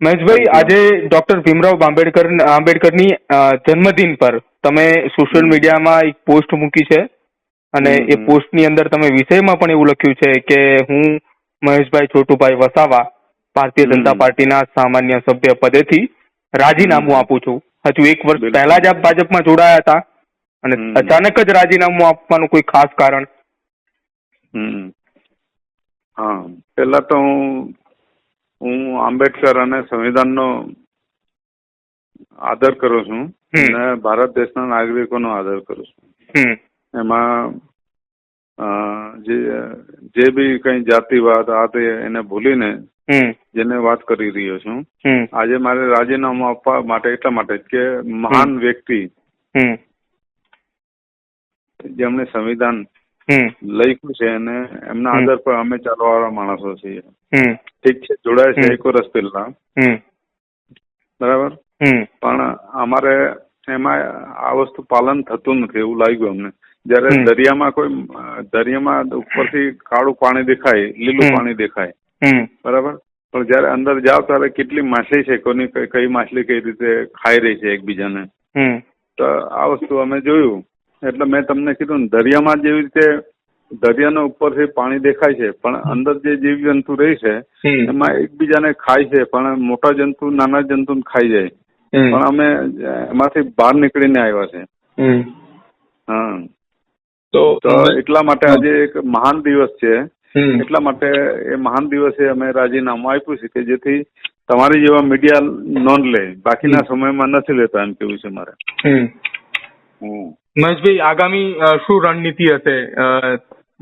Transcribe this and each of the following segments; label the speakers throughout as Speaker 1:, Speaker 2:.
Speaker 1: મહેશભાઈ, આજે ડોક્ટર ભીમરાવ આંબેડકરની જન્મદિન પર તમે સોશિયલ મીડિયામાં એક પોસ્ટ મૂકી છે અને એ પોસ્ટની અંદર તમે વિષયમાં પણ એવું લખ્યું છે કે હું મહેશભાઈ છોટુભાઈ વસાવા ભારતીય જનતા પાર્ટીના સામાન્ય સભ્ય પદેથી રાજીનામું આપું છું. હજુ 1 વર્ષ પહેલા જ આપ ભાજપમાં જોડાયા હતા અને અચાનક જ રાજીનામું આપવાનું કોઈ ખાસ કારણ?
Speaker 2: હા, પેલા તો હું આંબેડકર અને સંવિધાનનો આદર કરું છું અને ભારત દેશના નાગરિકોનો આદર કરું છું. એમાં જે બી કઈ જાતિવાદ આ તે એને ભૂલીને જેને વાત કરી રહ્યો છું, આજે મારે રાજીનામું આપવા માટે એટલા માટે કે મહાન વ્યક્તિ જેમણે સંવિધાન લખ્યું છે અને એમના આદર પર અમે ચાલવાવાળા માણસો છીએ. ઠીક છે, જોડાય છે 1 વર્ષ પહેલા, બરાબર, પણ અમારે એમાં આ વસ્તુ પાલન થતું નથી એવું લાગ્યું અમને. જયારે દરિયામાં ઉપરથી કાળું પાણી દેખાય, લીલું પાણી દેખાય, બરાબર, પણ જયારે અંદર જાઓ ત્યારે કેટલી માછલી છે, કોની કઈ માછલી કઈ રીતે ખાઈ રહી છે એકબીજાને, તો આ વસ્તુ અમે જોયું. એટલે મેં તમને કીધું ને, દરિયામાં જેવી રીતે દરિયાના ઉપરથી પાણી દેખાય છે પણ અંદર જે જીવજંતુ રહી છે એમાં એકબીજાને ખાય છે, પણ મોટા જંતુ નાના જંતુને ખાઈ જાય. પણ અમે એમાંથી બહાર નીકળીને આવ્યા છે. હા, તો એટલા માટે આજે એક મહાન દિવસ છે. એટલા માટે એ મહાન દિવસે અમે રાજીનામું આપ્યું છે કે જેથી તમારી જેવા મીડિયા નોંધ લે. બાકીના સમયમાં નથી લેતા એમ કેવું છે મારે.
Speaker 1: મહેશભાઈ, આગામી શું રણનીતિ હશે?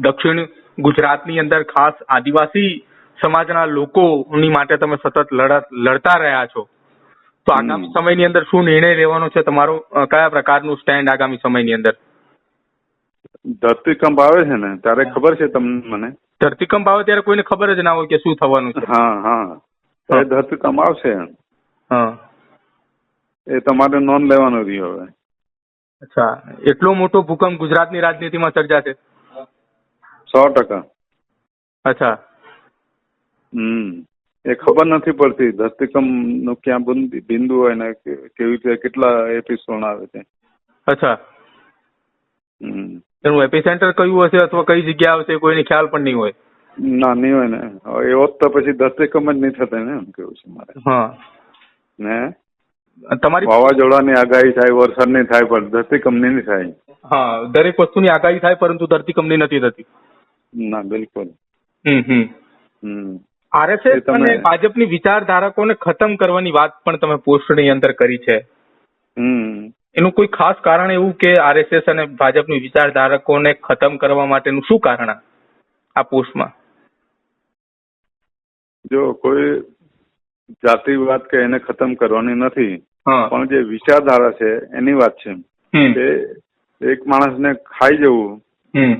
Speaker 1: દક્ષિણ ગુજરાતની અંદર ખાસ આદિવાસી સમાજના લોકોની માટે તમે સતત લડતા રહ્યા છો, તો આગામી સમયની અંદર શું નિર્ણય લેવાનો છે તમારો? કયા પ્રકારનું સ્ટેન્ડ આગામી સમયની અંદર?
Speaker 2: ધરતીકંપ આવે છે ને ત્યારે ખબર છે તમને? મને
Speaker 1: ધરતીકંપ આવે ત્યારે કોઈને ખબર જ ના હોય કે શું થવાનું છે.
Speaker 2: હા, એ ધરતીકંપ આવશે. એ તમારે નોંધ લેવાનું રહ્યું હવે.
Speaker 1: અચ્છા, એટલો મોટો ભૂકંપ ગુજરાતની રાજનીતિમાં સર્જાશે?
Speaker 2: 100%.
Speaker 1: અચ્છા.
Speaker 2: એ ખબર નથી પડતી ધરતીકંપ નું ક્યાં બિંદુ હોય ને કેવી રીતે કેટલા એપિસોડ આવે છે.
Speaker 1: અચ્છા. એનું એપિસેન્ટર કયું હશે અથવા કઈ જગ્યા આવશે કોઈને ખ્યાલ પણ નહીં હોય?
Speaker 2: ના, નહીં હોય ને. એવો તો પછી ધરતીકંપ જ નહીં થતા ને એમ કેવું છે મારે. ને તમારી વાવાઝોડાની આગાહી થાય, વરસાદની થાય, પણ ધરતીકંપની નહીં થાય.
Speaker 1: હા, દરેક વસ્તુની આગાહી થાય પરંતુ ધરતીકંપની નથી થતી.
Speaker 2: ના, બિલકુલ.
Speaker 1: આરએસએસ અને ભાજપની વિચારધારકોને ખતમ કરવાની વાત પણ તમે પોસ્ટની અંદર કરી છે. એનું કોઈ ખાસ કારણ એવું કે આરએસએસ અને ભાજપની વિચારધારકોને ખતમ કરવા માટેનું શું કારણ આ પોસ્ટમાં?
Speaker 2: જો કોઈ જાતિવાદ કે એને ખતમ કરવાની નથી, પણ જે વિચારધારા છે એની વાત છે. કે એક માણસને ખાઈ જવું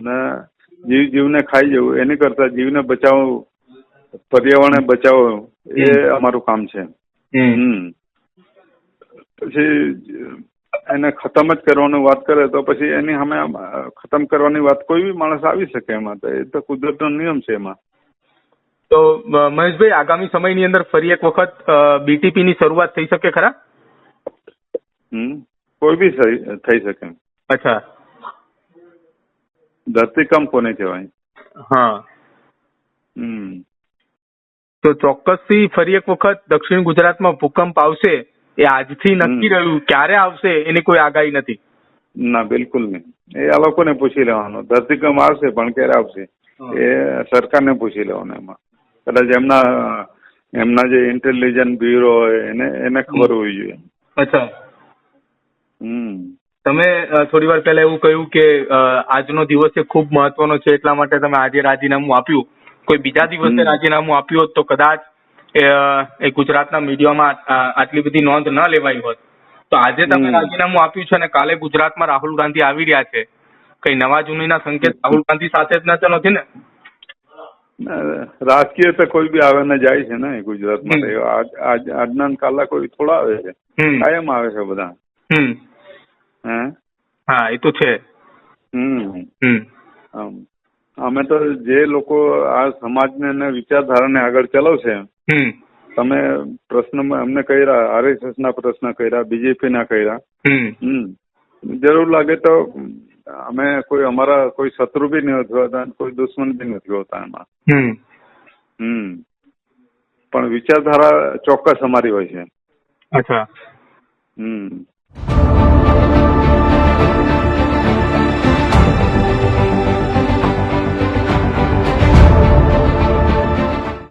Speaker 2: ને જીવને ખાઈ જવું એની કરતા જીવને બચાવવું, પર્યાવરણને બચાવવું એ અમારું કામ છે. પછી એને ખતમ જ કરવાની વાત કરે તો પછી એની સામે ખતમ કરવાની વાત કોઈ બી માણસ આવી શકે એમાં. તો એ તો કુદરતનો નિયમ છે એમાં.
Speaker 1: તો મહેશભાઈ, આગામી સમયની અંદર ફરી એક વખત બીટીપી ની શરૂઆત થઈ શકે ખરા?
Speaker 2: કોઈ બી થઈ શકે.
Speaker 1: અચ્છા.
Speaker 2: ધરતીકંપ કોને કહેવાય?
Speaker 1: હા. તો ચોક્કસથી ફરી એક વખત દક્ષિણ ગુજરાતમાં ભૂકંપ આવશે. એ આજથી નક્કી રહ્યું, ક્યારે આવશે એની કોઈ આગાહી નથી.
Speaker 2: ના, બિલકુલ નહીં. એ આ લોકોને પૂછી લેવાનું. ધરતીકંપ આવશે પણ ક્યારે આવશે એ સરકારને પૂછી લેવાનું. એમાં કદાચ એમના જે ઇન્ટેલિજન્સ બ્યુરો હોય એને ખબર હોવી જોઈએ.
Speaker 1: અચ્છા. તમે થોડી વાર પહેલા એવું કહ્યું કે આજનો દિવસ એ ખૂબ મહત્વનો છે એટલા માટે તમે આજે રાજીનામું આપ્યું. કોઈ બીજા દિવસે રાજીનામું આપ્યું હોત તો કદાચ એ ગુજરાતના મીડિયામાં આટલી બધી નોંધ ન લેવાઈ હોત. તો આજે તમે રાજીનામું આપ્યું છે અને કાલે ગુજરાતમાં રાહુલ ગાંધી આવી રહ્યા છે. કઈ નવા જૂનીના સંકેત રાહુલ ગાંધી સાથે જ નથી ને?
Speaker 2: રાજકીય તો કોઈ બી આવે ને જાય છે ને ગુજરાતમાં. આજના કાલા કોઈ થોડા આવે છે, કાયમ આવે છે બધા.
Speaker 1: હા, એ તો છે.
Speaker 2: અમે તો જે લોકો આ સમાજને વિચારધારાને આગળ ચલાવશે તમે પ્રશ્નમાં અમને કર્યા, RSS ના પ્રશ્ન કર્યા, BJP ના કર્યા. જરૂર લાગે તો અમે કોઈ અમારા કોઈ શત્રુ બી નથી હોતા, કોઈ દુશ્મન બી નથી હોતા એમાં. પણ વિચારધારા ચોક્કસ અમારી હોય છે.
Speaker 1: અચ્છા.